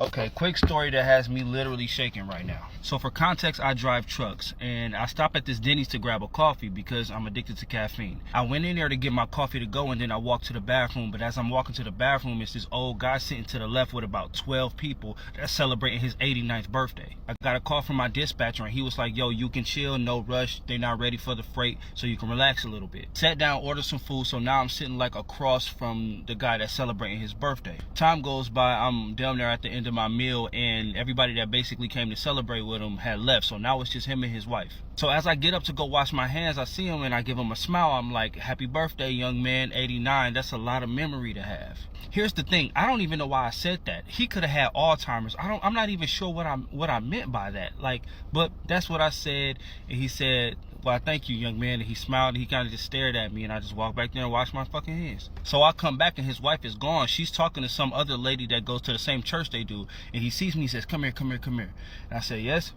Okay, quick story that has me literally shaking right now. So for context, I drive trucks, and I stop at this Denny's to grab a coffee because I'm addicted to caffeine. I went in there to get my coffee to go, and then I walked to the bathroom, but as I'm walking to the bathroom, it's this old guy sitting to the left with about 12 people that's celebrating his 89th birthday. I got a call from my dispatcher, and he was like, yo, you can chill, no rush, they're not ready for the freight, so you can relax a little bit. Sat down, ordered some food, so now I'm sitting like across from the guy that's celebrating his birthday. Time goes by, I'm down there at the end of my meal, and everybody that basically came to celebrate with him had left, so now it's just him and his wife. So as I get up to go wash my hands, I see him and I give him a smile. I'm like, happy birthday, young man, 89. That's a lot of memory to have. Here's the thing, I don't even know why I said that. He could have had Alzheimer's. I'm not even sure what I meant by that. But that's what I said, and he said, well, thank you, young man. And he smiled, and he kind of just stared at me, and I just walked back there and washed my fucking hands. So I come back, and his wife is gone. She's talking to some other lady that goes to the same church they do, and he sees me, he says, come here, come here, come here. And I said, yes.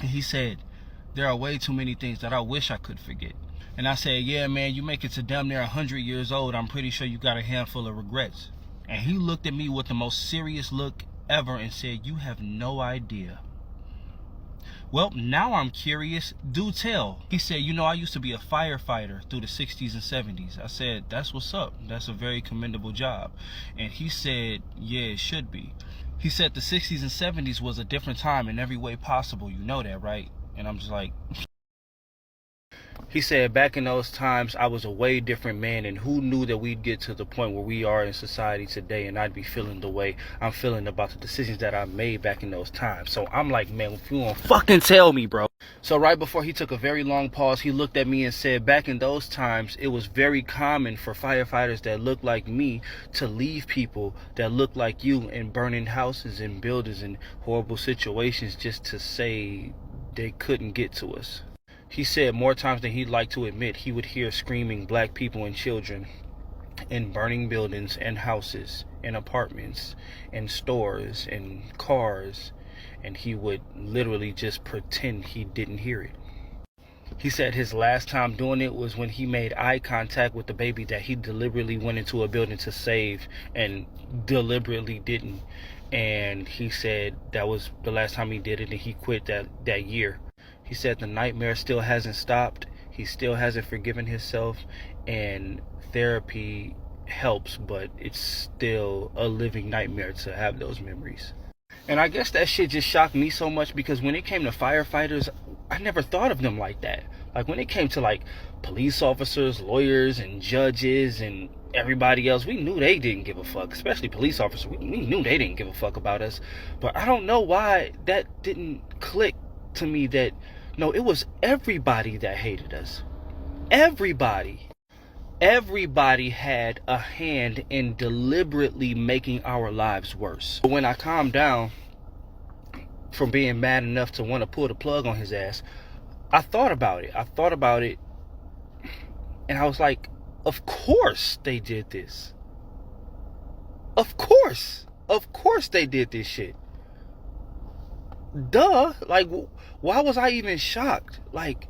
And he said, there are way too many things that I wish I could forget. And I said, yeah, man, you make it to damn near 100 years old. I'm pretty sure you got a handful of regrets. And he looked at me with the most serious look ever and said, you have no idea. Well, now I'm curious. Do tell. He said, you know, I used to be a firefighter through the 60s and 70s. I said, that's what's up. That's a very commendable job. And he said, yeah, it should be. He said the 60s and 70s was a different time in every way possible. You know that, right? And I'm just like... He said, back in those times, I was a way different man, and who knew that we'd get to the point where we are in society today, and I'd be feeling the way I'm feeling about the decisions that I made back in those times. So I'm like, man, if you won't fucking tell me, bro. So right before he took a very long pause, he looked at me and said, back in those times, it was very common for firefighters that looked like me to leave people that looked like you in burning houses and buildings and horrible situations just to say they couldn't get to us. He said more times than he'd like to admit, he would hear screaming black people and children in burning buildings and houses and apartments and stores and cars, and he would literally just pretend he didn't hear it. He said his last time doing it was when he made eye contact with the baby that he deliberately went into a building to save and deliberately didn't. And he said that was the last time he did it, and he quit that year. He said the nightmare still hasn't stopped. He still hasn't forgiven himself, and therapy helps, but it's still a living nightmare to have those memories. And I guess that shit just shocked me so much, because when it came to firefighters, I never thought of them like that. Like when it came to like police officers, lawyers, and judges, and everybody else, we knew they didn't give a fuck. Especially police officers, we knew they didn't give a fuck about us. But I don't know why that didn't click to me that, no, it was everybody that hated us. Everybody. Everybody had a hand in deliberately making our lives worse. When I calmed down from being mad enough to want to pull the plug on his ass, I thought about it. And I was like, of course they did this. Of course they did this shit. Duh. Like, why was I even shocked? Like,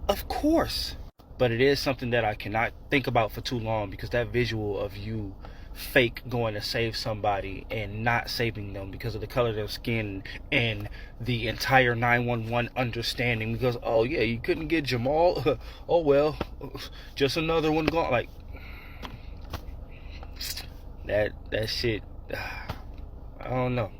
of course. But it is something that I cannot think about for too long, because that visual of you fake going to save somebody and not saving them because of the color of their skin and the entire 911 understanding, because, oh yeah, you couldn't get Jamal, oh well, just another one gone. Like, that shit, I don't know.